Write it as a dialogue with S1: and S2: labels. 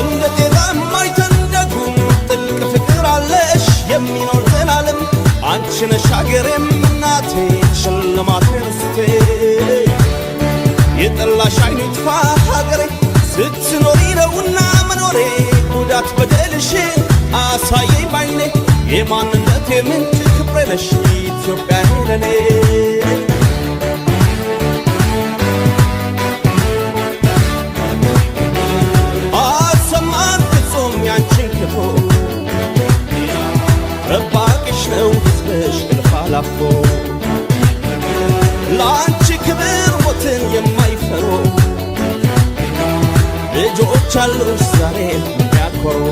S1: እንደ ጤዛ ማይተንደጉም ጥልቅ ፍቅር አለሽ የሚኖር ዘላለም አንቺ ነሽ አገሬም እናቴ ሽልማቴ ርስቴ የጠላሽ አይኑ ይጥፋ ሀገሬ ስትኖሪ ነውና መኖሬ ጉዳት በደልሽን አሳየኝ ባይኔ የማንነቴ ምንጭ ክብሬ ነሽ ኢትዮጵያ ለኔ አሰማን ፍጹም ያንቺን ክፉ ረባቅሽ ነው ሕዝብሽ እልፍ አላፎ ለአንቺ ክብር ሞትን የማይፈሩ ልጆች አሉሽ ዛሬ የሚያኮሩ